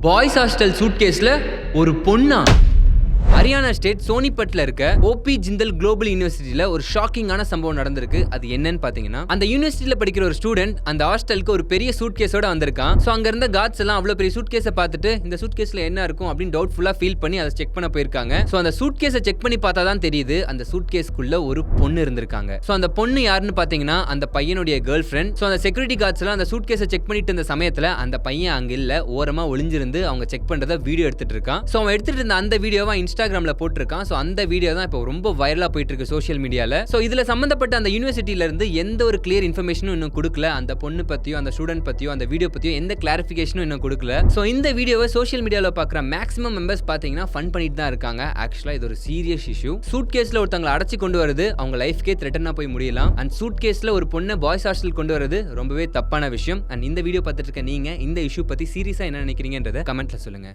Boys hostel சூட்கேஸ்ல ஒரு பொண்ணா? Haryana state சோனிபட்ல இருக்க ஓபி ஜிந்தல் குளோபல் யூனிவர்சிட்டியில ஒரு ஷாக்கிங்கான சம்பவம் நடந்திருக்கு. அது என்னன்னு பாத்தீங்கன்னா, அந்த யூனிவர்சிட்டியில படிக்கிற ஒரு ஸ்டூடெண்ட் அந்த ஹாஸ்டலுக்கு ஒரு பெரிய சூட்கேஸோட வந்திருக்கான். சோ அங்க இருந்த கார்ட்ஸ் எல்லாம் அவ்வளவு பெரிய சூட்கேஸை பார்த்துட்டு இந்த சூட்கேஸ்ல என்ன இருக்கும் அப்படின்னு டவுட்ஃபுல்லா ஃபீல் பண்ணி அதை செக் பண்ண போயிருக்காங்க. சோ அந்த சூட்கேஸை செக் பண்ணி பார்த்தா தான் தெரியுது அந்த சூட்கேஸ்க்குள்ள ஒரு பொண்ணு இருந்திருக்காங்க. சோ அந்த பொண்ணு யாருன்னு பாத்தீங்கன்னா அந்த பையனுடைய கேர்ள் ஃப்ரெண்ட். சோ அந்த செக்யூரிட்டி கார்ட்ஸ் எல்லாம் அந்த சூட்கேஸை செக் பண்ணிட்டு இருந்த சமயத்துல அந்த பையன் அங்க இல்ல, ஓரமா ஒளிஞ்சிருந்து அவங்க செக் பண்றத வீடியோ எடுத்துட்டு இருக்கான். சோ அவன் எடுத்துட்டு இருந்த அந்த வீடியோவை இன்ஸ்டாகிராம்ல போட்டிருக்கான். சோ அந்த வீடியோ தான் இப்போ ரொம்ப வைரலா போயிட்டு இருக்கு சோஷியல் மீடியால. சோ இதுல சம்பந்தப்பட்ட அந்த யூனிவர்சிட்டியில இருந்து எந்த ஒரு கிளியர் இன்ஃபர்மேஷனும் இன்னும் கொடுக்கல. அந்த பொண்ணு பத்தியோ அந்த ஸ்டூடெண்ட் பத்தியோ அந்த வீடியோ பத்தியோ எந்த கிளாரிஃபிகேஷனும் இன்னும் கொடுக்கல. சோ இந்த வீடியோவை சோஷியல் மீடியால பார்க்குற மேக்ஸிமம் மெம்பர்ஸ் பாத்தீங்கன்னா ஃபன் பண்ணிட்டு தான் இருக்காங்க. ஆக்சுவலா இது ஒரு சீரியஸ் இஷ்யூ. சூட் கேஸ்ல ஒருத்தங்களை அடைச்சு கொண்டு வருது அவங்க லைஃப்கே த்ரெட்டனா போய் முடியலாம். அண்ட் சூட் கேஸ்ல ஒரு பொண்ணை பாய்ஸ் ஹாஸ்டல் கொண்டு வரது ரொம்பவே தப்பான விஷயம். அண்ட் இந்த வீடியோ பார்த்துட்டு இருக்க நீங்க இந்த இஷ்யூ பத்தி சீரியஸா என்ன நினைக்கிறீங்கன்றத கமெண்ட்ல சொல்லுங்க.